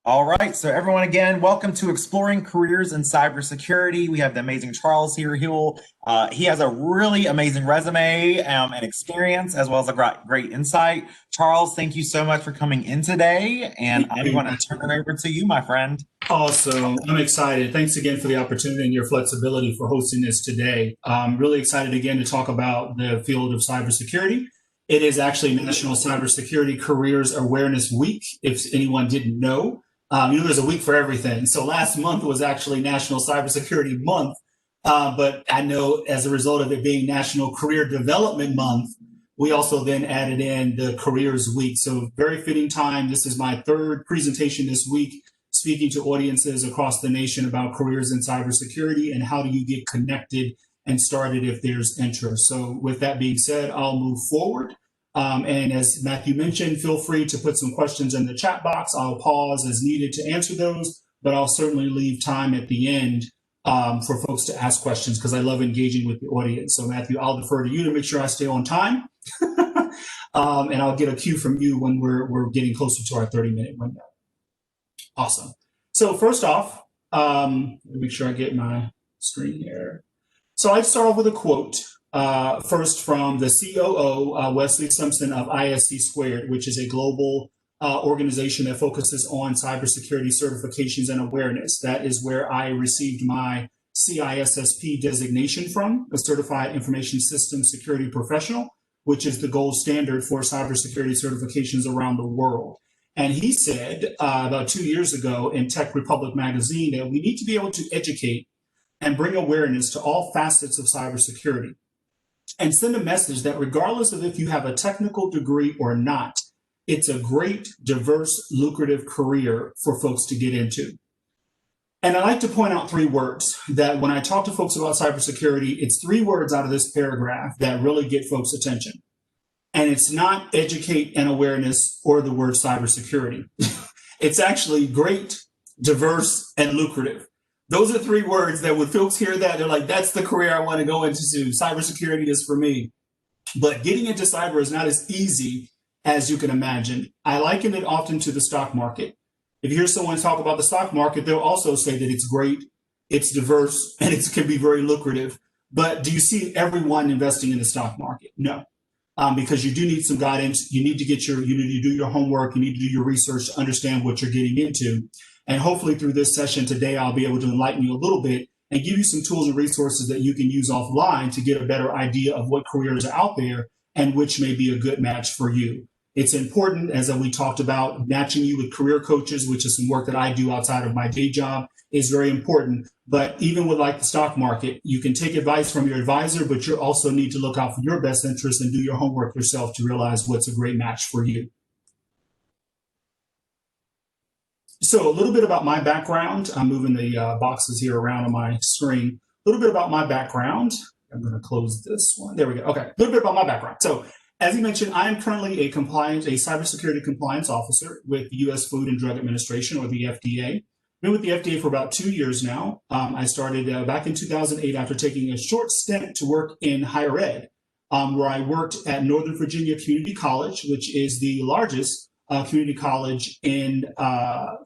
All right, so everyone, again, welcome to Exploring Careers in Cybersecurity. We have the amazing Charles here. He has a really amazing resume and experience, as well as a great insight. Charles, thank you so much for coming in today, and Thank I'm you. going to turn it over to you, my friend. Awesome. I'm excited. Thanks again for the opportunity and your flexibility for hosting this today. I'm really excited again to talk about the field of cybersecurity. It is actually National Cybersecurity Careers Awareness Week, if anyone didn't know. There's a week for everything. So last month was actually National Cybersecurity Month. But I know as a result of it being National Career Development Month, we also then added in the Careers Week. So very fitting time. This is my third presentation this week, speaking to audiences across the nation about careers in cybersecurity and how do you get connected and started if there's interest. So with that being said, I'll move forward. And as Matthew mentioned, feel free to put some questions in the chat box. I'll pause as needed to answer those, but I'll certainly leave time at the end for folks to ask questions because I love engaging with the audience. So Matthew, I'll defer to you to make sure I stay on time. And I'll get a cue from you when we're getting closer to our 30-minute window. Awesome. So first off, let me make sure I get my screen here. So I'd start off with a quote first from the COO, Wesley Simpson of ISC Squared, which is a global organization that focuses on cybersecurity certifications and awareness. That is where I received my CISSP designation from, a Certified Information Systems Security Professional, which is the gold standard for cybersecurity certifications around the world. And he said about 2 years ago in Tech Republic magazine that we need to be able to educate and bring awareness to all facets of cybersecurity and send a message that regardless of if you have a technical degree or not, it's a great, diverse, lucrative career for folks to get into. And I like to point out three words that when I talk to folks about cybersecurity, it's three words out of this paragraph that really get folks' attention. And it's not educate and awareness or the word cybersecurity. It's actually great, diverse, and lucrative. Those are three words that when folks hear that, they're like, that's the career I want to go into. Cybersecurity is for me. But getting into cyber is not as easy as you can imagine. I liken it often to the stock market. If you hear someone talk about the stock market, they'll also say that it's great, it's diverse, and it can be very lucrative. But do you see everyone investing in the stock market? No. Because you do need some guidance. You need to do your homework. You need to do your research to understand what you're getting into. And hopefully through this session today, I'll be able to enlighten you a little bit and give you some tools and resources that you can use offline to get a better idea of what careers are out there and which may be a good match for you. It's important, as we talked about, matching you with career coaches, which is some work that I do outside of my day job, is very important. But even with like the stock market, you can take advice from your advisor, but you also need to look out for your best interests and do your homework yourself to realize what's a great match for you. So a little bit about my background. I'm moving the boxes here around on my screen. A little bit about my background. I'm going to close this one. There we go. Okay, a little bit about my background. So as you mentioned, I am currently a Cybersecurity Compliance Officer with the U.S. Food and Drug Administration, or the FDA. Been with the FDA for about 2 years now. I started back in 2008 after taking a short stint to work in higher ed, where I worked at Northern Virginia Community College, which is the largest community college in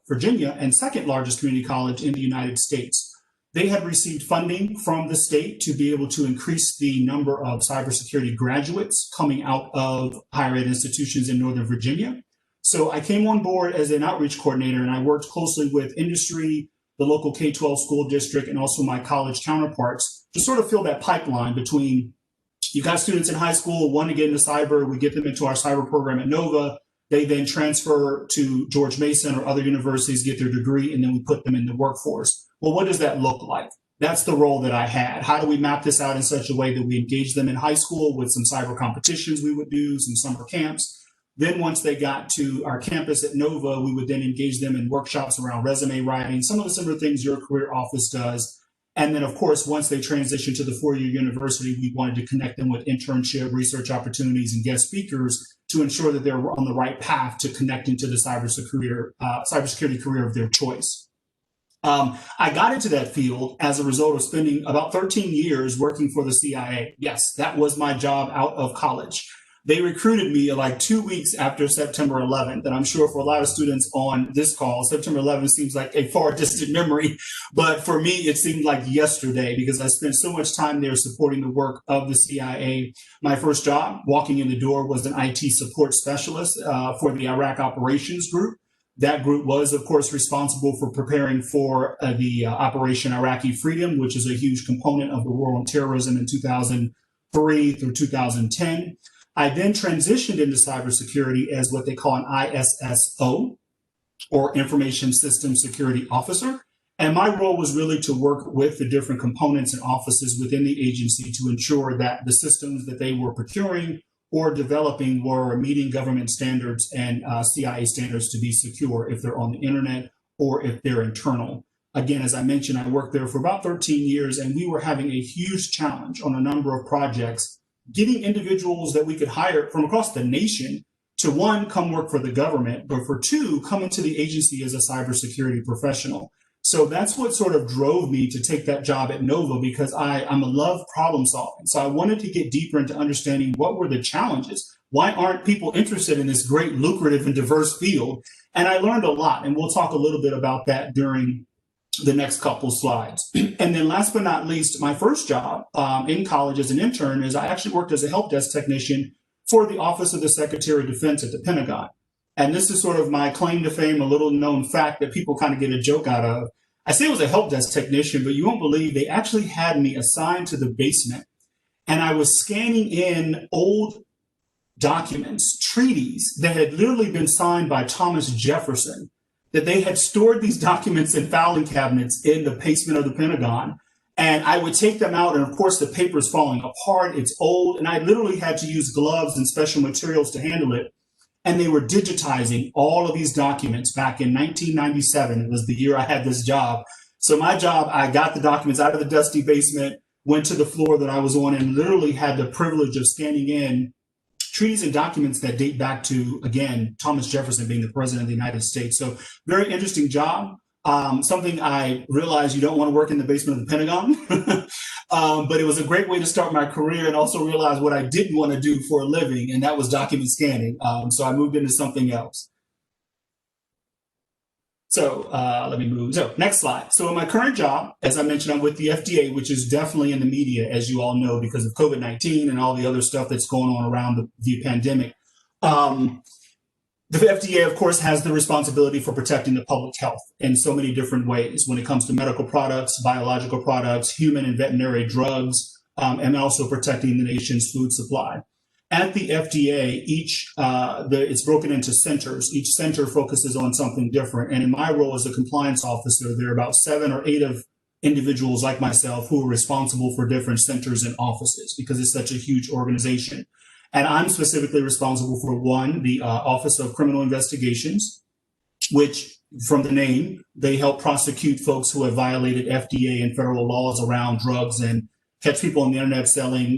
Virginia and second largest community college in the United States. They had received funding from the state to be able to increase the number of cybersecurity graduates coming out of higher ed institutions in Northern Virginia. So I came on board as an outreach coordinator, and I worked closely with industry, the local K-12 school district, and also my college counterparts to sort of fill that pipeline between, you've got students in high school, want to get into cyber, we get them into our cyber program at Nova, they then transfer to George Mason or other universities, get their degree, and then we put them in the workforce. Well, what does that look like? That's the role that I had. How do we map this out in such a way that we engage them in high school with some cyber competitions we would do, some summer camps? Then once they got to our campus at Nova, we would then engage them in workshops around resume writing, some of the similar things your career office does. And then, of course, once they transitioned to the four-year university, we wanted to connect them with internship, research opportunities, and guest speakers to ensure that they're on the right path to connecting to the cybersecurity career of their choice. I got into that field as a result of spending about 13 years working for the CIA. Yes, that was my job out of college. They recruited me like 2 weeks after September 11th. And I'm sure for a lot of students on this call, September 11th seems like a far distant memory. But for me, it seemed like yesterday because I spent so much time there supporting the work of the CIA. My first job walking in the door was an IT support specialist for the Iraq operations group. That group was, of course, responsible for preparing for the Operation Iraqi Freedom, which is a huge component of the war on terrorism in 2003 through 2010. I then transitioned into cybersecurity as what they call an ISSO, or Information Systems Security Officer. And my role was really to work with the different components and offices within the agency to ensure that the systems that they were procuring or developing were meeting government standards and CIA standards to be secure if they're on the internet or if they're internal. Again, as I mentioned, I worked there for about 13 years, and we were having a huge challenge on a number of projects, getting individuals that we could hire from across the nation to, one, come work for the government, but for two, come into the agency as a cybersecurity professional. So that's what sort of drove me to take that job at Nova, because I'm a love problem solving. So I wanted to get deeper into understanding what were the challenges. Why aren't people interested in this great, lucrative, and diverse field? And I learned a lot, and we'll talk a little bit about that during the next couple slides. And then last but not least, my first job in college as an intern is I actually worked as a help desk technician for the Office of the Secretary of Defense at the Pentagon. And this is sort of my claim to fame, a little known fact that people kind of get a joke out of. I say it was a help desk technician, but you won't believe they actually had me assigned to the basement. And I was scanning in old documents, treaties that had literally been signed by Thomas Jefferson, that they had stored these documents in filing cabinets in the basement of the Pentagon. And I would take them out, and of course the paper's falling apart, it's old, and I literally had to use gloves and special materials to handle it. And they were digitizing all of these documents back in 1997. It was the year I had this job. So my job, I got the documents out of the dusty basement, went to the floor that I was on, and literally had the privilege of scanning in treaties and documents that date back to, again, Thomas Jefferson being the president of the United States. So very interesting job. Something I realized you don't want to work in the basement of the Pentagon, but it was a great way to start my career, and also realize what I didn't want to do for a living, and that was document scanning. So I moved into something else. So let me move. So next slide. So in my current job, as I mentioned, I'm with the FDA, which is definitely in the media, as you all know, because of COVID-19 and all the other stuff that's going on around the pandemic. The FDA, of course, has the responsibility for protecting the public health in so many different ways when it comes to medical products, biological products, human and veterinary drugs, and also protecting the nation's food supply. At the FDA, it's broken into centers. Each center focuses on something different. And in my role as a compliance officer, there are about 7 or 8 of individuals like myself who are responsible for different centers and offices because it's such a huge organization. And I'm specifically responsible for one, the Office of Criminal Investigations, which from the name, they help prosecute folks who have violated FDA and federal laws around drugs and catch people on the internet selling,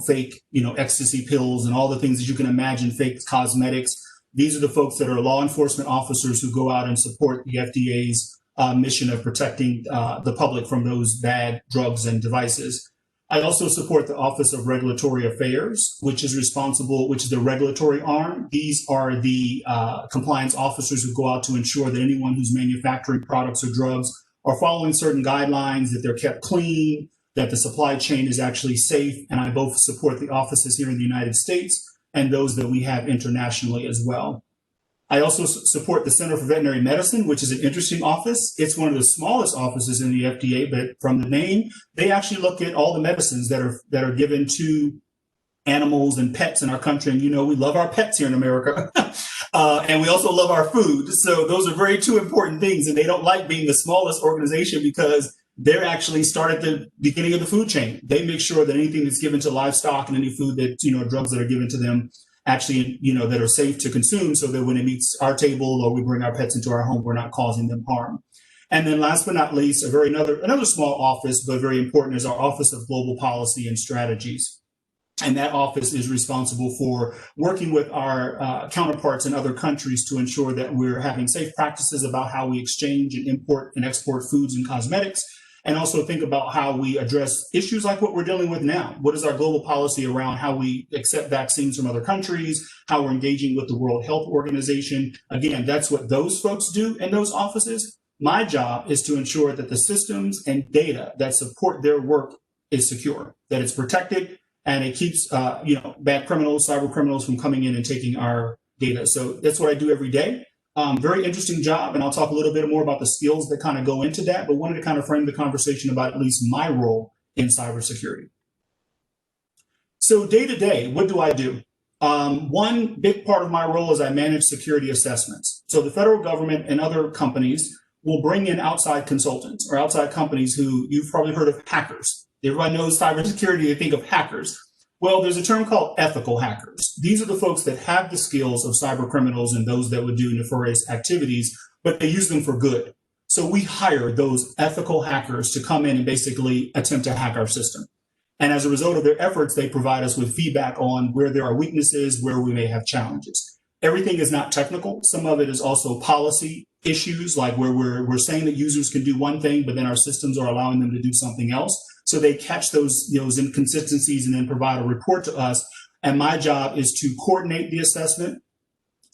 fake, ecstasy pills and all the things that you can imagine, fake cosmetics. These are the folks that are law enforcement officers who go out and support the FDA's mission of protecting the public from those bad drugs and devices. I also support the Office of Regulatory Affairs, which is the regulatory arm. These are the compliance officers who go out to ensure that anyone who's manufacturing products or drugs are following certain guidelines, that they're kept clean, that the supply chain is actually safe. And I both support the offices here in the United States and those that we have internationally as well. I also support the Center for Veterinary Medicine, which is an interesting office. It's one of the smallest offices in the FDA, but from the name, they actually look at all the medicines that are given to animals and pets in our country. And we love our pets here in America, and we also love our food. So those are very two important things, and they don't like being the smallest organization because they're actually start at the beginning of the food chain. They make sure that anything that's given to livestock and any food that, drugs that are given to them actually, that are safe to consume so that when it meets our table or we bring our pets into our home, we're not causing them harm. And then last but not least, another small office, but very important, is our Office of Global Policy and Strategies. And that office is responsible for working with our counterparts in other countries to ensure that we're having safe practices about how we exchange and import and export foods and cosmetics, and also think about how we address issues like what we're dealing with now. What is our global policy around how we accept vaccines from other countries, how we're engaging with the World Health Organization? Again, that's what those folks do in those offices. My job is to ensure that the systems and data that support their work is secure, that it's protected, and it keeps bad criminals, cyber criminals from coming in and taking our data. So that's what I do every day. Very interesting job, and I'll talk a little bit more about the skills that kind of go into that, but wanted to kind of frame the conversation about at least my role in cybersecurity. So day to day, what do I do? One big part of my role is I manage security assessments. So the federal government and other companies will bring in outside consultants or outside companies who you've probably heard of hackers. Everybody knows cybersecurity, they think of hackers. Well, there's a term called ethical hackers. These are the folks that have the skills of cyber criminals and those that would do nefarious activities, but they use them for good. So we hire those ethical hackers to come in and basically attempt to hack our system. And as a result of their efforts, they provide us with feedback on where there are weaknesses, where we may have challenges. Everything is not technical. Some of it is also policy issues, like where we're saying that users can do one thing, but then our systems are allowing them to do something else. So they catch those inconsistencies and then provide a report to us. And my job is to coordinate the assessment,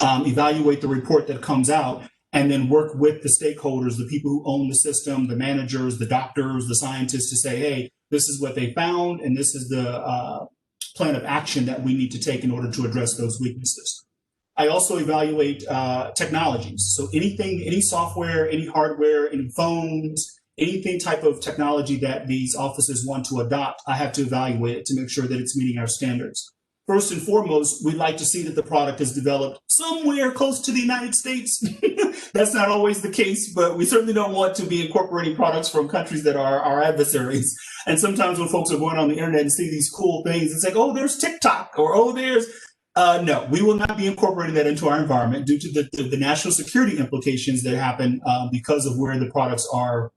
evaluate the report that comes out, and then work with the stakeholders, the people who own the system, the managers, the doctors, the scientists, to say, hey, this is what they found, and this is the plan of action that we need to take in order to address those weaknesses. I also evaluate technologies. So anything, any software, any hardware, any phones, anything type of technology that these offices want to adopt, I have to evaluate it to make sure that it's meeting our standards. First and foremost, we'd like to see that the product is developed somewhere close to the United States. That's not always the case, but we certainly don't want to be incorporating products from countries that are our adversaries. And sometimes when folks are going on the internet and see these cool things, it's like, oh, there's TikTok, or oh, there's no, we will not be incorporating that into our environment due to the national security implications that happen because of where the products are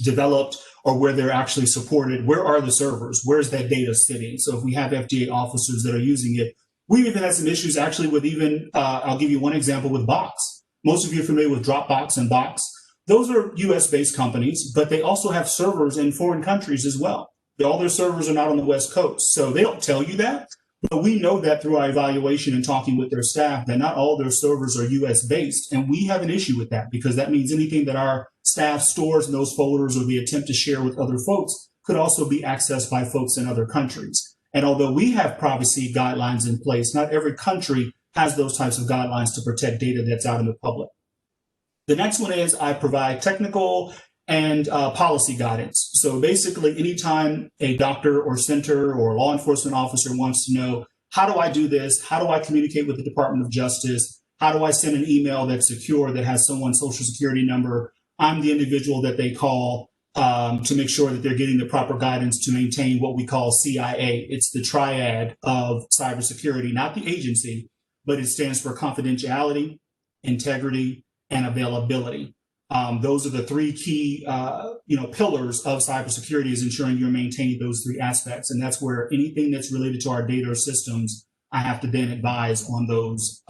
developed or where they're actually supported. Where are the servers? Where's that data sitting? So if we have FDA officers that are using it, we even had some issues actually with even, I'll give you one example with Box. Most of you are familiar with Dropbox and Box. Those are US-based companies, but they also have servers in foreign countries as well. All their servers are not on the West Coast. So they don't tell you that, but we know that through our evaluation and talking with their staff that not all their servers are US-based. And we have an issue with that because that means anything that our staff stores in those folders or the attempt to share with other folks could also be accessed by folks in other countries. And although we have privacy guidelines in place, not every country has those types of guidelines to protect data that's out in the public. The next one is I provide technical and policy guidance. So basically, anytime a doctor or center or law enforcement officer wants to know, how do I do this? How do I communicate with the Department of Justice? How do I send an email that's secure, that has someone's social security number? I'm the individual that they call to make sure that they're getting the proper guidance to maintain what we call CIA. It's the triad of cybersecurity, not the agency, but it stands for confidentiality, integrity, and availability. Those are the three key pillars of cybersecurity, is ensuring you're maintaining those three aspects. And that's where anything that's related to our data or systems, I have to then advise on those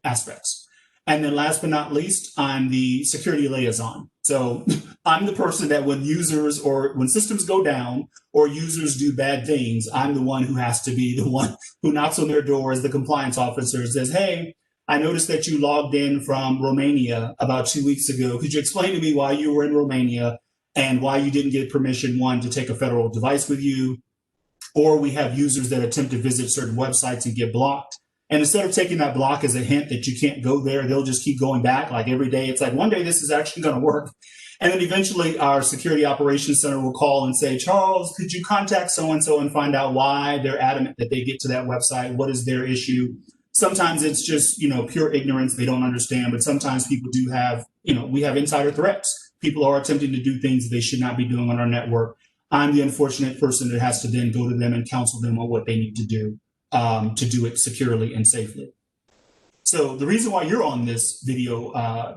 aspects. And then last but not least, I'm the security liaison. So I'm the person that when users or when systems go down or users do bad things, I'm the one who has to be the one who knocks on their door as the compliance officer and says, hey, I noticed that you logged in from Romania about 2 weeks ago. Could you explain to me why you were in Romania and why you didn't get permission, one, to take a federal device with you? Or we have users that attempt to visit certain websites and get blocked. And instead of taking that block as a hint that you can't go there, they'll just keep going back. Like every day, it's like, one day this is actually going to work. And then eventually our security operations center will call and say, Charles, could you contact so-and-so and find out why they're adamant that they get to that website? What is their issue? Sometimes it's just, pure ignorance. They don't understand. But sometimes people do have, we have insider threats. People are attempting to do things they should not be doing on our network. I'm the unfortunate person that has to then go to them and counsel them on what they need to do it securely and safely. So the reason why you're on this video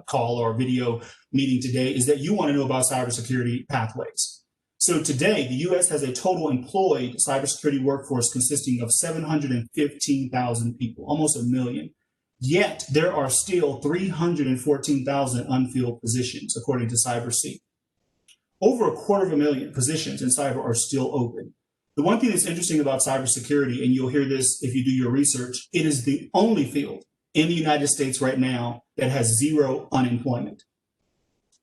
call or video meeting today is that you want to know about cybersecurity pathways. So today, the U.S. has a total employed cybersecurity workforce consisting of 715,000 people, almost 1 million. Yet there are still 314,000 unfilled positions, according to CyberSec. over 250,000 positions in cyber are still open. The one thing that's interesting about cybersecurity, and you'll hear this if you do your research, it is the only field in the United States right now that has zero unemployment.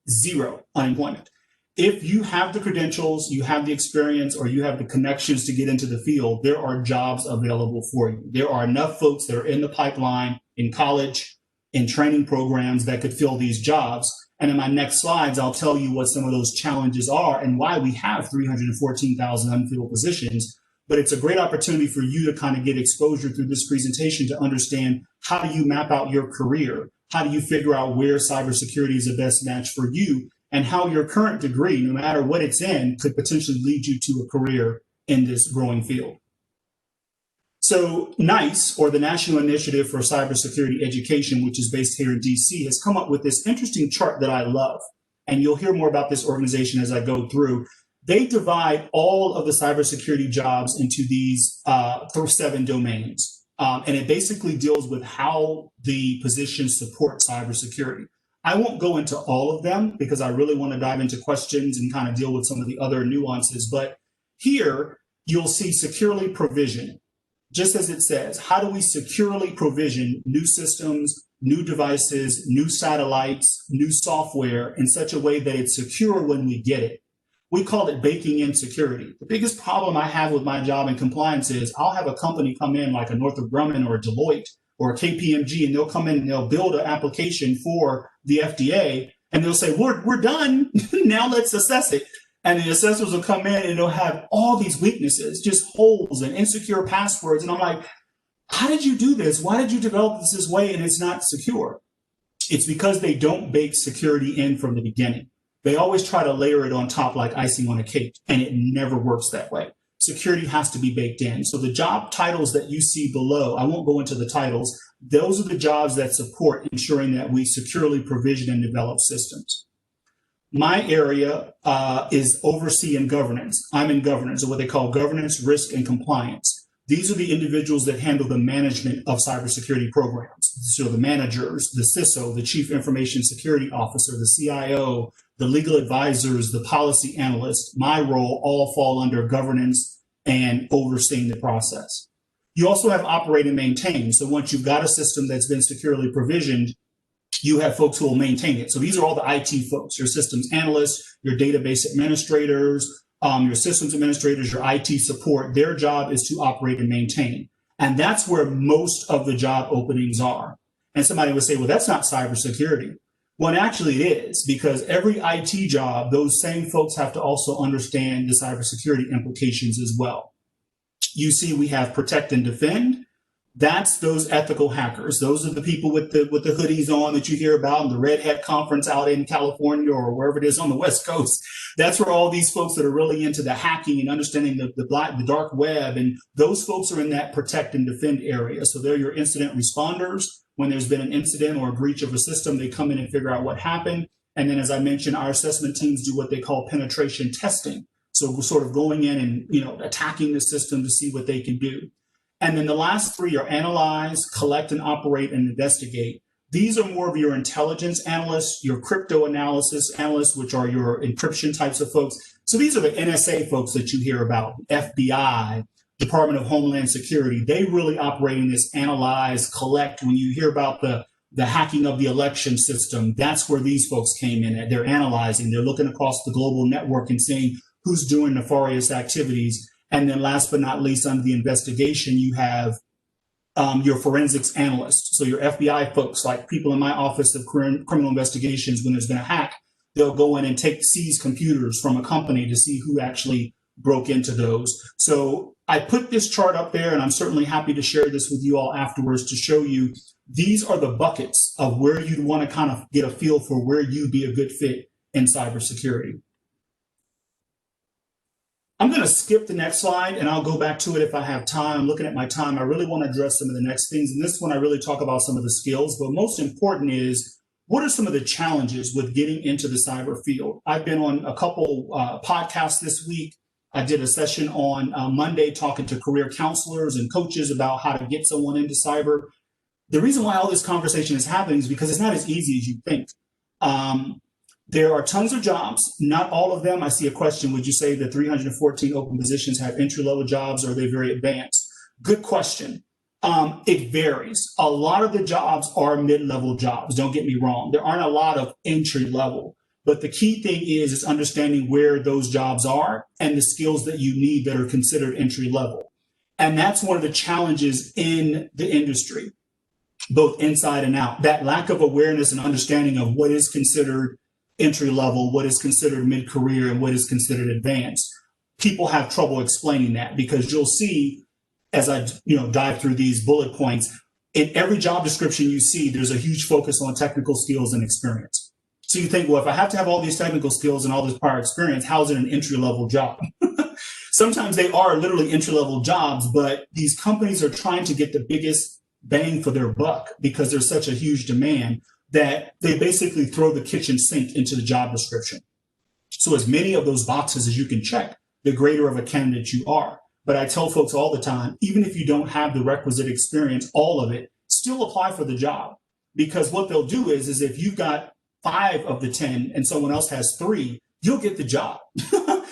Zero unemployment. If you have the credentials, you have the experience, or you have the connections to get into the field, there are jobs available for you. There are enough folks that are in the pipeline, in college, in training programs that could fill these jobs. And in my next slides, I'll tell you what some of those challenges are and why we have 314,000 unfilled positions. But it's a great opportunity for you to kind of get exposure through this presentation to understand, how do you map out your career? How do you figure out where cybersecurity is the best match for you, and how your current degree, no matter what it's in, could potentially lead you to a career in this growing field. So NICE, or the National Initiative for Cybersecurity Education, which is based here in DC, has come up with this interesting chart that I love. And you'll hear more about this organization as I go through. They divide all of the cybersecurity jobs into these 7 domains. And it basically deals with how the positions support cybersecurity. I won't go into all of them because I really want to dive into questions and kind of deal with some of the other nuances. But here you'll see securely provision. Just as it says, how do we securely provision new systems, new devices, new satellites, new software in such a way that it's secure when we get it? We call it baking in security. The biggest problem I have with my job in compliance is I'll have a company come in like a Northrop Grumman or a Deloitte or a KPMG, and they'll come in and they'll build an application for the FDA, and they'll say, we're done, now let's assess it. And the assessors will come in and they'll have all these weaknesses, just holes and insecure passwords. And I'm like, how did you do this? Why did you develop this way and it's not secure? It's because they don't bake security in from the beginning. They always try to layer it on top like icing on a cake, and it never works that way. Security has to be baked in. So the job titles that you see below, I won't go into the titles, those are the jobs that support ensuring that we securely provision and develop systems. My area is oversee and governance. I'm in governance, or what they call governance, risk, and compliance. These are the individuals that handle the management of cybersecurity programs. So the managers, the CISO, the Chief Information Security Officer, the CIO, the legal advisors, the policy analysts, my role all fall under governance and overseeing the process. You also have operate and maintain. So once you've got a system that's been securely provisioned, you have folks who will maintain it. So these are all the IT folks, your systems analysts, your database administrators, your systems administrators, your IT support. Their job is to operate and maintain. And that's where most of the job openings are. And somebody would say, well, that's not cybersecurity. Well, actually it is, because every IT job, those same folks have to also understand the cybersecurity implications as well. You see, we have protect and defend. That's those ethical hackers. Those are the people with the hoodies on that you hear about in the Red Hat conference out in California or wherever it is on the West Coast. That's where all these folks that are really into the hacking and understanding the dark web, and those folks are in that protect and defend area. So they're your incident responders. When there's been an incident or a breach of a system, they come in and figure out what happened. And then, as I mentioned, our assessment teams do what they call penetration testing. So we're sort of going in and attacking the system to see what they can do. And then the last 3 are analyze, collect, and operate and investigate. These are more of your intelligence analysts, your crypto analysis analysts, which are your encryption types of folks. So these are the NSA folks that you hear about, FBI, Department of Homeland Security. They really operate in this analyze, collect. When you hear about the hacking of the election system, that's where these folks came in. They're analyzing, they're looking across the global network and seeing who's doing nefarious activities. And then last but not least, under the investigation, you have your forensics analysts. So your FBI folks, like people in my office of criminal investigations, when there's been a hack, they'll go in and seize computers from a company to see who actually broke into those. So I put this chart up there, and I'm certainly happy to share this with you all afterwards to show you these are the buckets of where you'd want to kind of get a feel for where you'd be a good fit in cybersecurity. I'm going to skip the next slide, and I'll go back to it if I have time. I'm looking at my time. I really want to address some of the next things. And this one, I really talk about some of the skills, but most important is, what are some of the challenges with getting into the cyber field? I've been on a couple podcasts this week. I did a session on Monday talking to career counselors and coaches about how to get someone into cyber. The reason why all this conversation is happening is because it's not as easy as you think. There are tons of jobs, not all of them. I see a question. Would you say the 314 open positions have entry-level jobs, or are they very advanced? Good question. It varies. A lot of the jobs are mid-level jobs. Don't get me wrong. There aren't a lot of entry-level. But the key thing is understanding where those jobs are and the skills that you need that are considered entry-level. And that's one of the challenges in the industry, both inside and out. That lack of awareness and understanding of what is considered entry level, what is considered mid-career, and what is considered advanced. People have trouble explaining that, because you'll see, as I dive through these bullet points, in every job description you see, there's a huge focus on technical skills and experience. So you think, well, if I have to have all these technical skills and all this prior experience, how is it an entry-level job? Sometimes they are literally entry-level jobs, but these companies are trying to get the biggest bang for their buck because there's such a huge demand that they basically throw the kitchen sink into the job description. So as many of those boxes as you can check, the greater of a candidate you are. But I tell folks all the time, even if you don't have the requisite experience, all of it, still apply for the job. Because what they'll do is if you've got 5 of the 10 and someone else has 3, you'll get the job.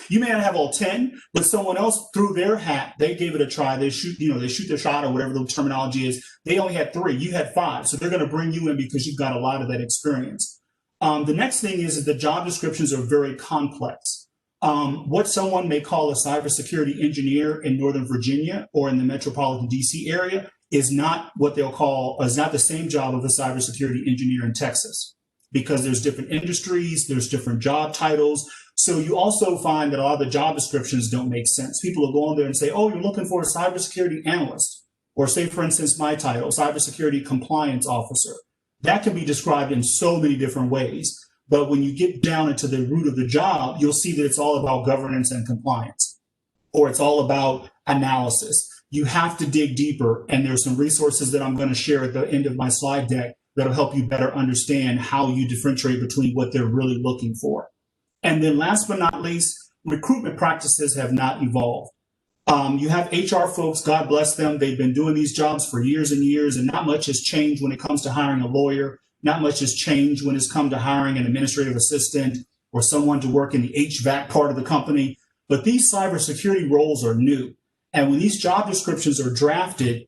You may not have all 10, but someone else threw their hat. They gave it a try. They shoot their shot, or whatever the terminology is. They only had 3. You had 5. So they're going to bring you in because you've got a lot of that experience. The next thing is that the job descriptions are very complex. What someone may call a cybersecurity engineer in Northern Virginia or in the metropolitan DC area is not the same job of a cybersecurity engineer in Texas, because there's different industries, there's different job titles. So you also find that a lot of the job descriptions don't make sense. People will go on there and say, oh, you're looking for a cybersecurity analyst, or say, for instance, my title, Cybersecurity Compliance Officer. That can be described in so many different ways. But when you get down into the root of the job, you'll see that it's all about governance and compliance, or it's all about analysis. You have to dig deeper. And there's some resources that I'm going to share at the end of my slide deck that'll help you better understand how you differentiate between what they're really looking for. And then last but not least, recruitment practices have not evolved. You have HR folks, God bless them. They've been doing these jobs for years and years, and not much has changed when it comes to hiring a lawyer. Not much has changed when it's come to hiring an administrative assistant or someone to work in the HVAC part of the company. But these cybersecurity roles are new. And when these job descriptions are drafted,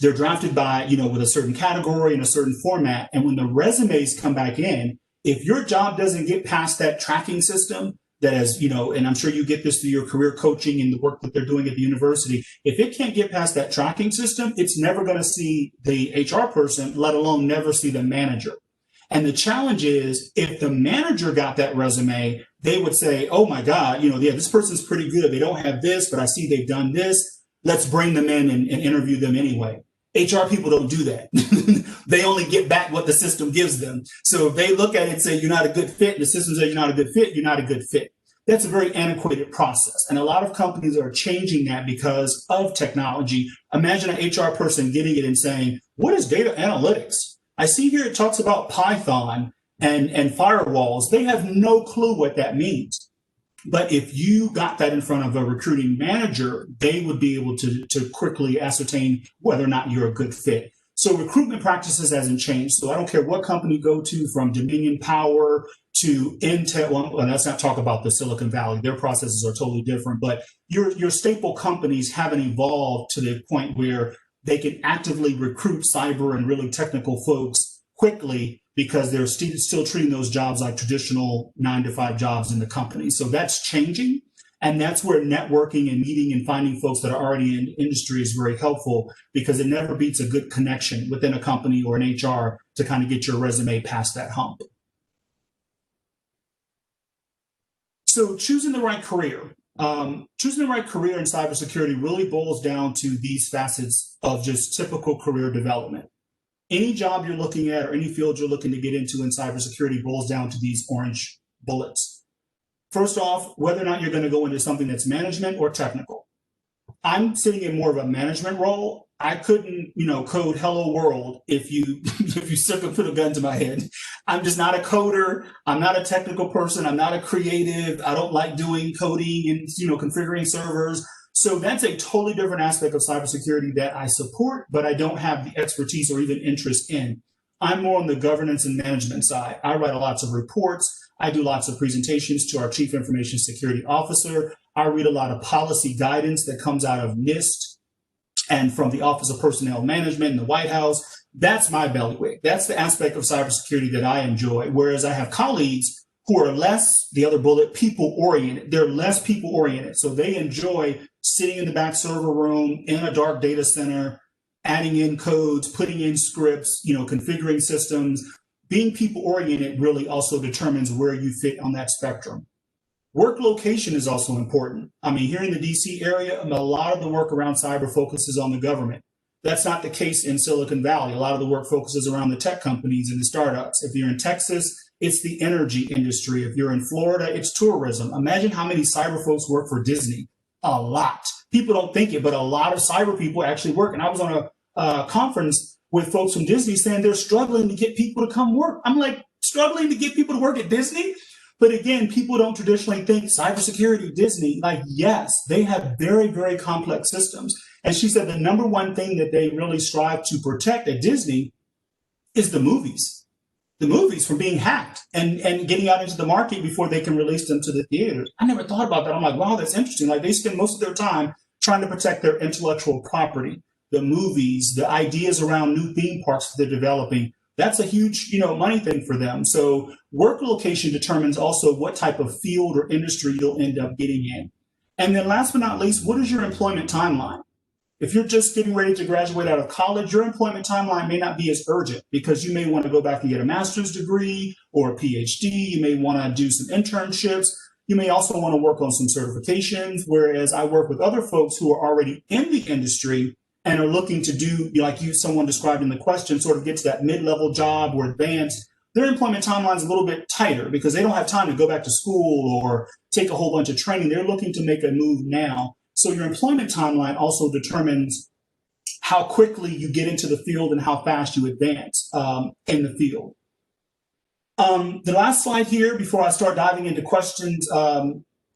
they're drafted by, with a certain category and a certain format. And when the resumes come back in, if your job doesn't get past that tracking system, that is, and I'm sure you get this through your career coaching and the work that they're doing at the university, if it can't get past that tracking system, it's never going to see the HR person, let alone never see the manager. And the challenge is, if the manager got that resume, they would say, oh my God, this person's pretty good. They don't have this, but I see they've done this. Let's bring them in and interview them anyway. HR people don't do that. They only get back what the system gives them. So if they look at it and say, you're not a good fit, and the system says you're not a good fit, you're not a good fit. That's a very antiquated process. And a lot of companies are changing that because of technology. Imagine an HR person getting it and saying, what is data analytics? I see here it talks about Python and firewalls. They have no clue what that means. But if you got that in front of a recruiting manager, they would be able to quickly ascertain whether or not you're a good fit. So recruitment practices hasn't changed. So I don't care what company you go to, from Dominion Power to Intel. Well, let's not talk about the Silicon Valley. Their processes are totally different. But your staple companies haven't evolved to the point where they can actively recruit cyber and really technical folks quickly, because they're still treating those jobs like traditional 9-to-5 jobs in the company. So that's changing. And that's where networking and meeting and finding folks that are already in industry is very helpful, because it never beats a good connection within a company or an HR to kind of get your resume past that hump. So choosing the right career. Choosing the right career in cybersecurity really boils down to these facets of just typical career development. Any job you're looking at or any field you're looking to get into in cybersecurity boils down to these orange bullets. First off, whether or not you're going to go into something that's management or technical. I'm sitting in more of a management role. I couldn't, code hello world if you put a gun to my head. I'm just not a coder. I'm not a technical person. I'm not a creative. I don't like doing coding and, configuring servers. So that's a totally different aspect of cybersecurity that I support, but I don't have the expertise or even interest in. I'm more on the governance and management side. I write lots of reports. I do lots of presentations to our Chief Information Security Officer. I read a lot of policy guidance that comes out of NIST and from the Office of Personnel Management in the White House. That's my bailiwick. That's the aspect of cybersecurity that I enjoy. Whereas I have colleagues who are less, the other bullet, people oriented. They're less people oriented. So they enjoy sitting in the back server room in a dark data center, adding in codes, putting in scripts, configuring systems. Being people oriented really also determines where you fit on that spectrum. Work location is also important. I mean, here in the DC area, a lot of the work around cyber focuses on the government. That's not the case in Silicon Valley. A lot of the work focuses around the tech companies and the startups. If you're in Texas, it's the energy industry. If you're in Florida, it's tourism. Imagine how many cyber folks work for Disney. A lot. People don't think it, but a lot of cyber people actually work. And I was on a conference with folks from Disney saying they're struggling to get people to come work. I'm like, struggling to get people to work at Disney? But again, people don't traditionally think cybersecurity, Disney, like, yes, they have very, very complex systems. And she said the number one thing that they really strive to protect at Disney is the movies from being hacked and getting out into the market before they can release them to the theaters. I never thought about that. I'm like, wow, that's interesting. Like, they spend most of their time trying to protect their intellectual property, the movies, the ideas around new theme parks that they're developing. That's a huge, money thing for them. So work location determines also what type of field or industry you'll end up getting in. And then last but not least, what is your employment timeline? If you're just getting ready to graduate out of college, your employment timeline may not be as urgent because you may want to go back and get a master's degree or a PhD. You may want to do some internships. You may also want to work on some certifications, whereas I work with other folks who are already in the industry and are looking to do, like someone described in the question, sort of get to that mid-level job or advanced. Their employment timeline is a little bit tighter because they don't have time to go back to school or take a whole bunch of training. They're looking to make a move now. So your employment timeline also determines how quickly you get into the field and how fast you advance in the field. The last slide here, before I start diving into questions,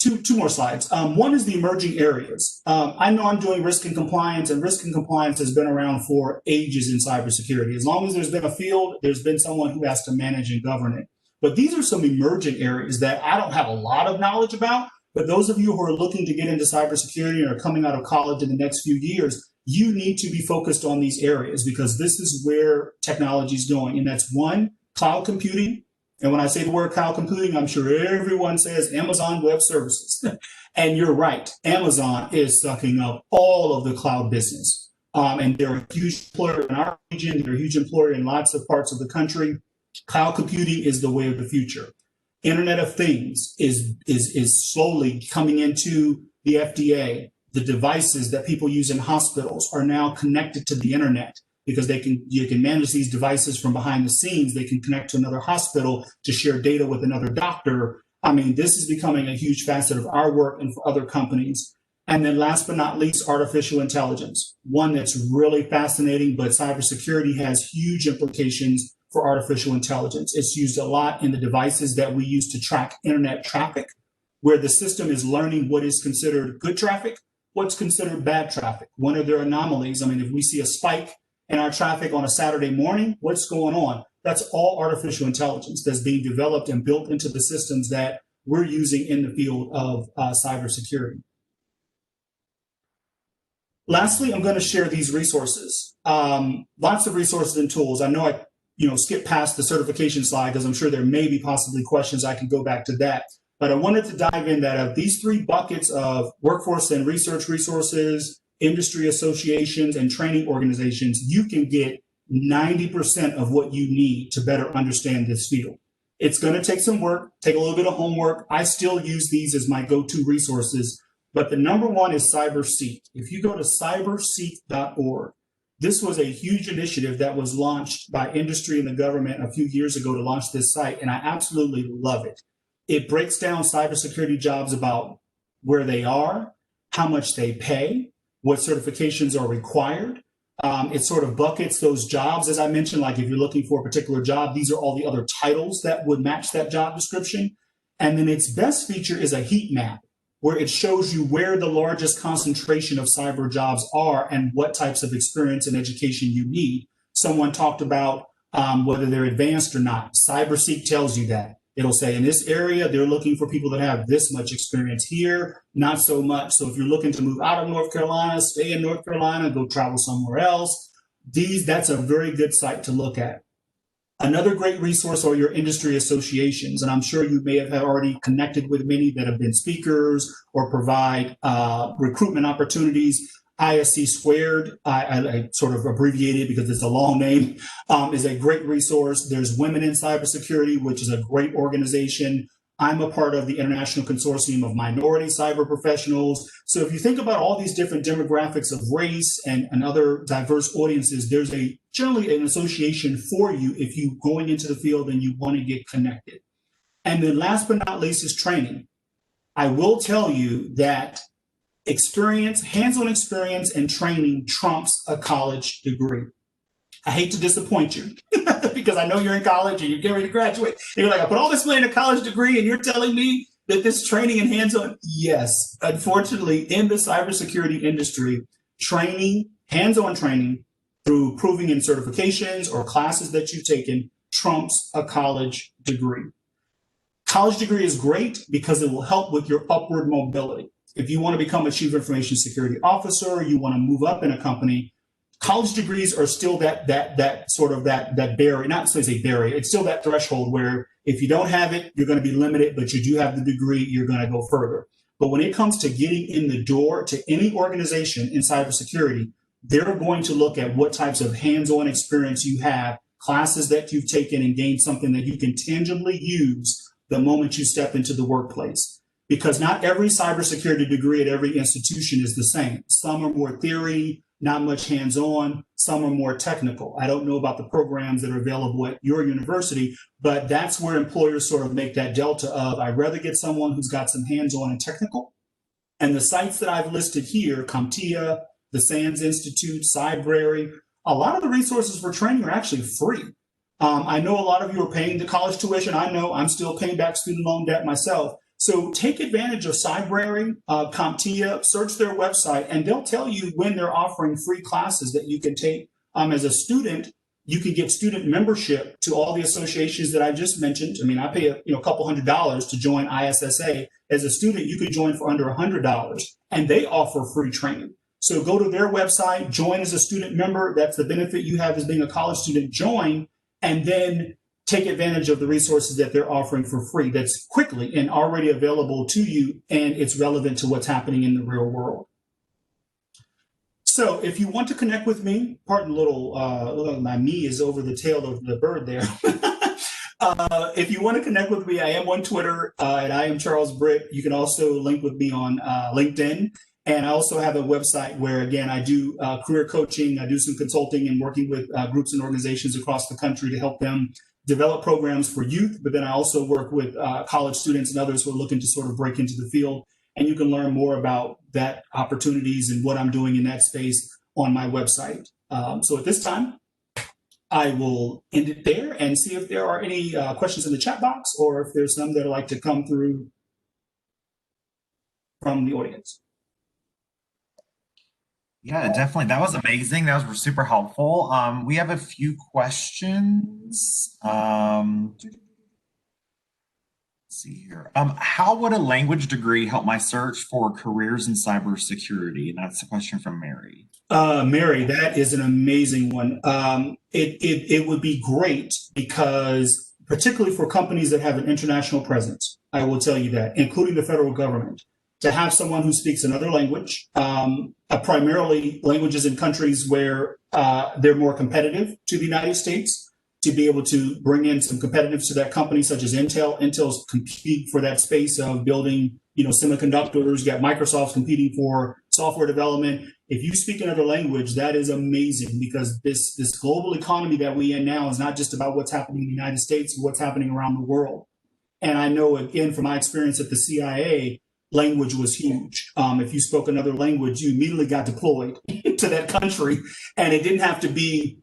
two more slides. One is the emerging areas. I know I'm doing risk and compliance has been around for ages in cybersecurity. As long as there's been a field, there's been someone who has to manage and govern it. But these are some emerging areas that I don't have a lot of knowledge about. But those of you who are looking to get into cybersecurity and are coming out of college in the next few years, you need to be focused on these areas because this is where technology is going. And that's one, cloud computing. And when I say the word cloud computing, I'm sure everyone says Amazon Web Services. And you're right. Amazon is sucking up all of the cloud business. And they're a huge employer in our region. They're a huge employer in lots of parts of the country. Cloud computing is the way of the future. Internet of Things is slowly coming into the FDA. The devices that people use in hospitals are now connected to the internet because you can manage these devices from behind the scenes. They can connect to another hospital to share data with another doctor. I mean, this is becoming a huge facet of our work and for other companies. And then last but not least, artificial intelligence, one that's really fascinating, but cybersecurity has huge implications for artificial intelligence. It's used a lot in the devices that we use to track internet traffic, where the system is learning what is considered good traffic, what's considered bad traffic. When are there anomalies? I mean, if we see a spike in our traffic on a Saturday morning, what's going on? That's all artificial intelligence that's being developed and built into the systems that we're using in the field of cybersecurity. Lastly, I'm going to share these resources. Lots of resources and tools. I know I skip past the certification slide because I'm sure there may be possibly questions. I can go back to that. But I wanted to dive in that of these three buckets of workforce and research resources, industry associations, and training organizations, you can get 90% of what you need to better understand this field. It's going to take some work, take a little bit of homework. I still use these as my go-to resources. But the number one is CyberSeek. If you go to cyberseek.org, this was a huge initiative that was launched by industry and the government a few years ago to launch this site, and I absolutely love it. It breaks down cybersecurity jobs about where they are, how much they pay, what certifications are required. It sort of buckets those jobs, as I mentioned, like if you're looking for a particular job, these are all the other titles that would match that job description. And then its best feature is a heat map, where it shows you where the largest concentration of cyber jobs are and what types of experience and education you need. Someone talked about whether they're advanced or not. CyberSeek tells you that. It'll say in this area, they're looking for people that have this much experience here, not so much. So if you're looking to move out of North Carolina, stay in North Carolina, go travel somewhere else, that's a very good site to look at. Another great resource are your industry associations. And I'm sure you may have already connected with many that have been speakers or provide recruitment opportunities. ISC Squared, I sort of abbreviated because it's a long name, is a great resource. There's Women in Cybersecurity, which is a great organization. I'm a part of the International Consortium of Minority Cyber Professionals. So if you think about all these different demographics of race and other diverse audiences, there's generally an association for you if you're going into the field and you want to get connected. And then last but not least is training. I will tell you that experience, hands-on experience and training trumps a college degree. I hate to disappoint you because I know you're in college and you're getting ready to graduate. And you're like, I put all this money in a college degree and you're telling me that this training and hands-on? Yes, unfortunately, in the cybersecurity industry, training, hands-on training through proving in certifications or classes that you've taken trumps a college degree. College degree is great because it will help with your upward mobility. If you want to become a chief information security officer, you want to move up in a company, college degrees are still that barrier, not to say barrier, it's still that threshold where if you don't have it, you're going to be limited, but you do have the degree, you're going to go further. But when it comes to getting in the door to any organization in cybersecurity, they're going to look at what types of hands-on experience you have, classes that you've taken and gained something that you can tangibly use the moment you step into the workplace. Because not every cybersecurity degree at every institution is the same. Some are more theory, not much hands-on. Some are more technical. I don't know about the programs that are available at your university, but that's where employers sort of make that delta of, I'd rather get someone who's got some hands-on and technical. And the sites that I've listed here, CompTIA, the SANS Institute, Cybrary, a lot of the resources for training are actually free. I know a lot of you are paying the college tuition. I know I'm still paying back student loan debt myself. So take advantage of Cybrary, CompTIA, search their website, and they'll tell you when they're offering free classes that you can take. As a student, you can get student membership to all the associations that I just mentioned. I mean, I pay a couple $100 to join ISSA. As a student, you could join for under $100, and they offer free training. So go to their website, join as a student member. That's the benefit you have as being a college student. Join, and then take advantage of the resources that they're offering for free that's quickly and already available to you, and it's relevant to what's happening in the real world. So if you want to connect with me, pardon my knee is over the tail of the bird there. If you want to connect with me, I am on Twitter, and I am Charles Brit. You can also link with me on LinkedIn. And I also have a website where, again, I do career coaching. I do some consulting and working with groups and organizations across the country to help them develop programs for youth, but then I also work with college students and others who are looking to sort of break into the field. And you can learn more about that opportunities and what I'm doing in that space on my website. So at this time, I will end it there and see if there are any questions in the chat box or if there's some that would like to come through from the audience. Yeah, definitely. That was amazing. That was super helpful. We have a few questions. Let's see here. How would a language degree help my search for careers in cybersecurity? And that's a question from Mary. Mary, that is an amazing one. It would be great because, particularly for companies that have an international presence, I will tell you that, including the federal government, to have someone who speaks another language, primarily languages in countries where they're more competitive to the United States, to be able to bring in some competitiveness to that company, such as Intel. Intel's competing for that space of building, semiconductors. You got Microsoft competing for software development. If you speak another language, that is amazing because this global economy that we in now is not just about what's happening in the United States, but what's happening around the world. And I know, again, from my experience at the CIA, language was huge. If you spoke another language, you immediately got deployed to that country, and it didn't have to be.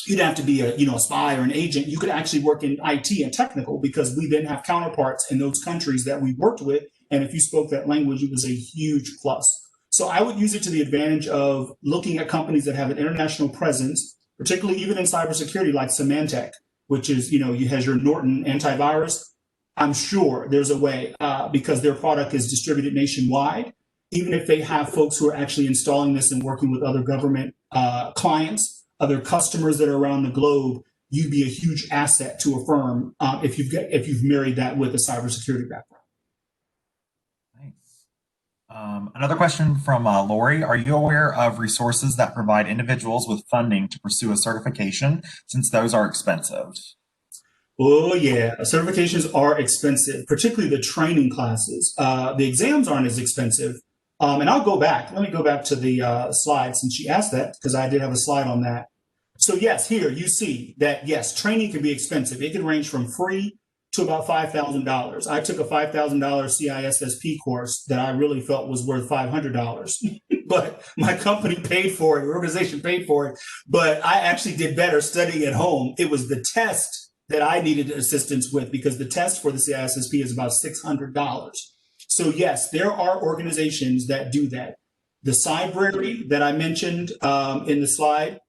You'd have to be a spy or an agent. You could actually work in IT and technical because we then have counterparts in those countries that we worked with. And if you spoke that language, it was a huge plus. So I would use it to the advantage of looking at companies that have an international presence, particularly even in cybersecurity like Symantec, which is, has your Norton antivirus. I'm sure there's a way because their product is distributed nationwide. Even if they have folks who are actually installing this and working with other government clients, other customers that are around the globe, you'd be a huge asset to a firm if you've married that with a cybersecurity background. Nice. Another question from Lori. Are you aware of resources that provide individuals with funding to pursue a certification, since those are expensive? Oh, yeah. Certifications are expensive, particularly the training classes. The exams aren't as expensive. And I'll go back. Let me go back to the slide since she asked that, because I did have a slide on that. So yes, here you see that, yes, training can be expensive. It can range from free to about $5,000. I took a $5,000 CISSP course that I really felt was worth $500, but my company paid for it, the organization paid for it, but I actually did better studying at home. It was the test that I needed assistance with, because the test for the CISSP is about $600. So yes, there are organizations that do that. The Cybrary that I mentioned in the slide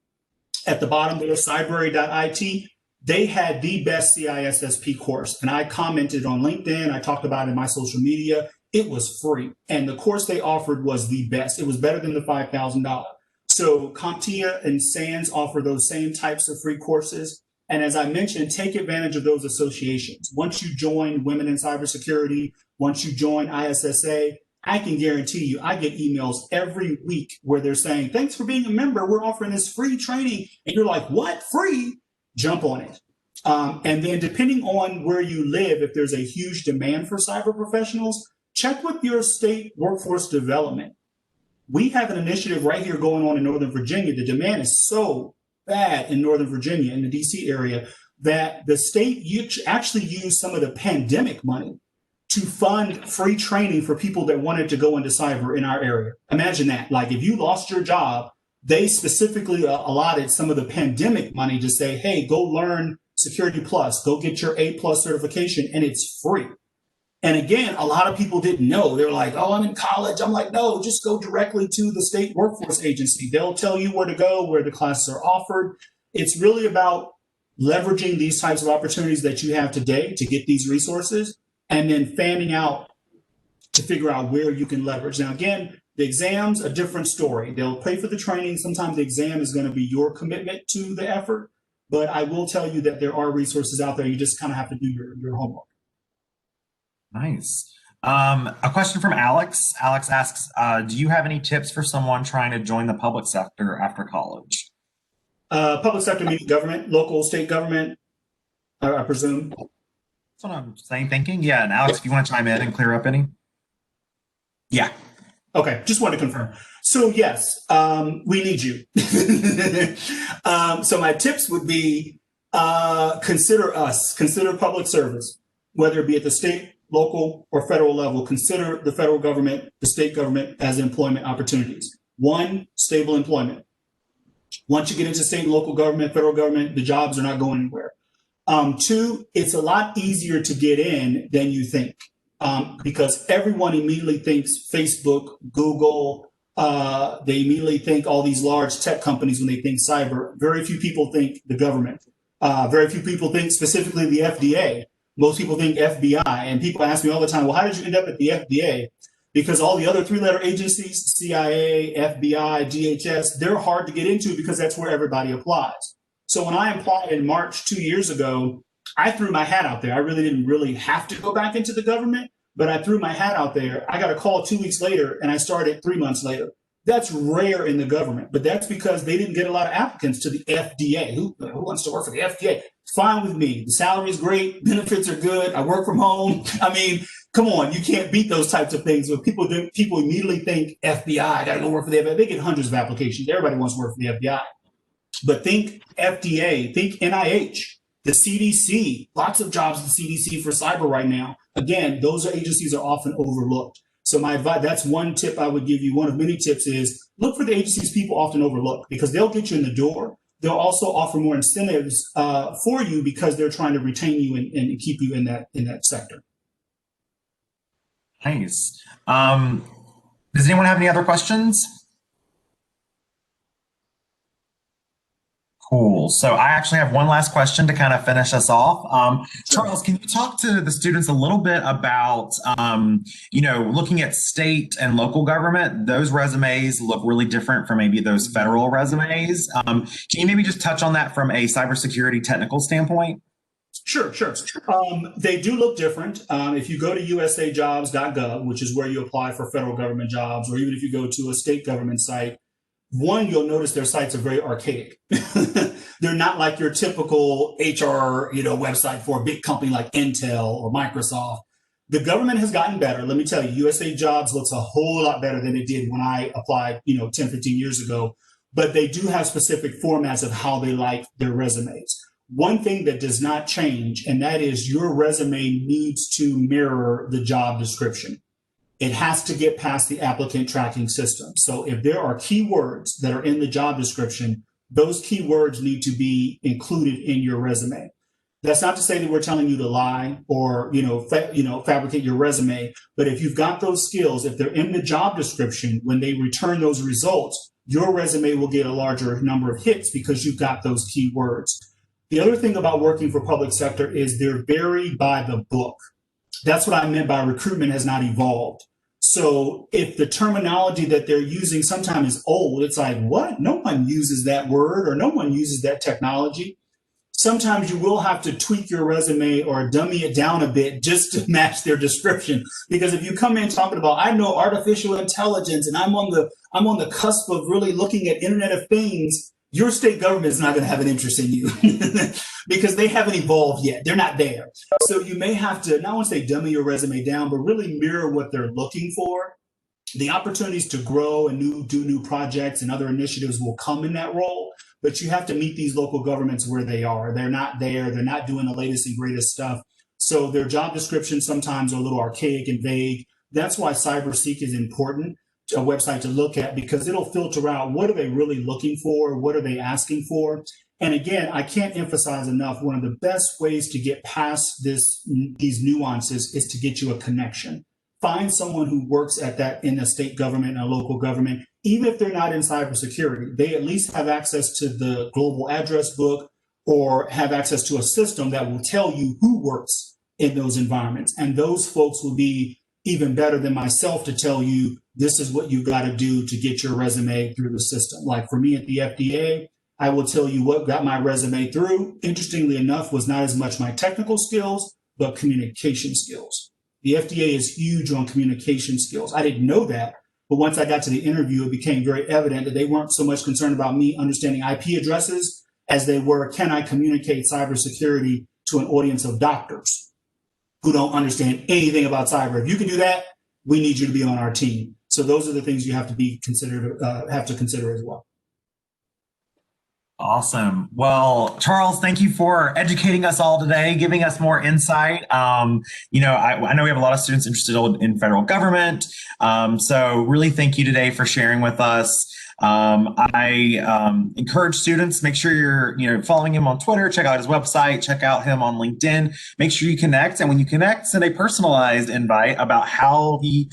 at the bottom there, cybrary.it, they had the best CISSP course. And I commented on LinkedIn, I talked about it in my social media. It was free. And the course they offered was the best. It was better than the $5,000. So CompTIA and SANS offer those same types of free courses. And as I mentioned, take advantage of those associations. Once you join Women in Cybersecurity, once you join ISSA, I can guarantee you, I get emails every week where they're saying, thanks for being a member. We're offering this free training. And you're like, what? Free? Jump on it. And then depending on where you live, if there's a huge demand for cyber professionals, check with your state workforce development. We have an initiative right here going on in Northern Virginia. The demand is so bad in Northern Virginia, in the DC area, that the state actually used some of the pandemic money to fund free training for people that wanted to go into cyber in our area. Imagine that. Like if you lost your job, they specifically allotted some of the pandemic money to say, hey, go learn Security Plus, go get your A+ certification, and it's free. And again, a lot of people didn't know. They're like, oh, I'm in college. I'm like, no, just go directly to the state workforce agency. They'll tell you where to go, where the classes are offered. It's really about leveraging these types of opportunities that you have today to get these resources, and then fanning out to figure out where you can leverage. Now, again, the exam's a different story. They'll pay for the training. Sometimes the exam is going to be your commitment to the effort. But I will tell you that there are resources out there. You just kind of have to do your homework. Nice. A question from Alex. Alex asks, do you have any tips for someone trying to join the public sector after college? Public sector meaning government, local, state government, I presume. That's what I'm saying, thinking. Yeah, and Alex, if you want to chime in and clear up any. Yeah. Okay, just wanted to confirm. So yes, we need you. So my tips would be consider us, consider public service, whether it be at the state, local, or federal level. Consider the federal government, the state government as employment opportunities. One, stable employment. Once you get into state and local government, federal government, the jobs are not going anywhere. Two, it's a lot easier to get in than you think. Because everyone immediately thinks Facebook, Google, they immediately think all these large tech companies when they think cyber. Very few people think the government. Very few people think specifically the FDA. Most people think FBI. And people ask me all the time, well, how did you end up at the FDA? Because all the other three-letter agencies, CIA, FBI, DHS, they're hard to get into because that's where everybody applies. So when I applied in March 2 years ago, I threw my hat out there. I really didn't have to go back into the government, but I threw my hat out there. I got a call 2 weeks later and I started 3 months later. That's rare in the government, but that's because they didn't get a lot of applicants to the FDA. Who wants to work for the FDA? Fine with me. The salary is great. Benefits are good. I work from home. I mean, come on, you can't beat those types of things. When people immediately think FBI, I got to go work for the FBI. They get hundreds of applications. Everybody wants to work for the FBI. But think FDA, think NIH, the CDC, lots of jobs at the CDC for cyber right now. Again, those agencies are often overlooked. So my advice, that's one tip I would give you. One of many tips is look for the agencies people often overlook because they'll get you in the door. They'll also offer more incentives for you because they're trying to retain you and keep you in that sector. Nice. Does anyone have any other questions? Cool. So I actually have one last question to kind of finish us off. Sure. Charles, can you talk to the students a little bit about, looking at state and local government? Those resumes look really different from maybe those federal resumes. Can you maybe just touch on that from a cybersecurity technical standpoint? Sure. They do look different. If you go to usajobs.gov, which is where you apply for federal government jobs, or even if you go to a state government site, one, you'll notice their sites are very archaic. They're not like your typical HR, website for a big company like Intel or Microsoft. The government has gotten better. Let me tell you, USA Jobs looks a whole lot better than it did when I applied, 10, 15 years ago. But they do have specific formats of how they like their resumes. One thing that does not change, and that is your resume needs to mirror the job description. It has to get past the applicant tracking system. So if there are keywords that are in the job description, those keywords need to be included in your resume. That's not to say that we're telling you to lie or, fabricate your resume. But if you've got those skills, if they're in the job description, when they return those results, your resume will get a larger number of hits because you've got those keywords. The other thing about working for public sector is they're very by the book. That's what I meant by recruitment has not evolved. So if the terminology that they're using sometimes is old, it's like, what? No one uses that word or no one uses that technology. Sometimes you will have to tweak your resume or dummy it down a bit just to match their description. Because if you come in talking about, I know artificial intelligence and I'm on the cusp of really looking at Internet of Things, your state government is not going to have an interest in you because they haven't evolved yet. They're not there. So you may have to, not only say dummy your resume down, but really mirror what they're looking for. The opportunities to grow and do new projects and other initiatives will come in that role, but you have to meet these local governments where they are. They're not there. They're not doing the latest and greatest stuff. So their job descriptions sometimes are a little archaic and vague. That's why CyberSeek is important. A website to look at because it'll filter out what are they really looking for, what are they asking for. And again, I can't emphasize enough, one of the best ways to get past these nuances is to get you a connection. Find someone who works at that in a state government and a local government, even if they're not in cybersecurity. They at least have access to the global address book or have access to a system that will tell you who works in those environments. And those folks will be even better than myself to tell you this is what you got to do to get your resume through the system. Like for me at the FDA, I will tell you what got my resume through. Interestingly enough, was not as much my technical skills, but communication skills. The FDA is huge on communication skills. I didn't know that, but once I got to the interview, it became very evident that they weren't so much concerned about me understanding IP addresses as they were, can I communicate cybersecurity to an audience of doctors who don't understand anything about cyber? If you can do that, we need you to be on our team. So those are the things you have to consider as well. Awesome. Well, Charles, thank you for educating us all today, giving us more insight. I know we have a lot of students interested in federal government. So really thank you today for sharing with us. I encourage students, make sure you're following him on Twitter, check out his website, check out him on LinkedIn, make sure you connect. And when you connect, send a personalized invite about how he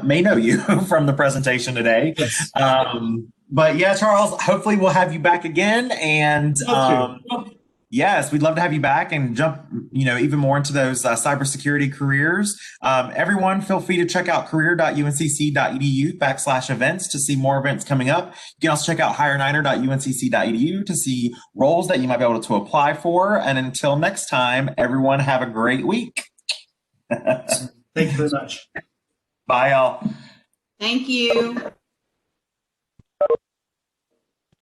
may know you from the presentation today. Yes. But yeah, Charles, hopefully we'll have you back again. And yes, we'd love to have you back and jump, even more into those cybersecurity careers. Everyone, feel free to check out career.uncc.edu/events to see more events coming up. You can also check out hireniner.uncc.edu to see roles that you might be able to apply for. And until next time, everyone have a great week. Thank you very much. Bye, y'all. Thank you.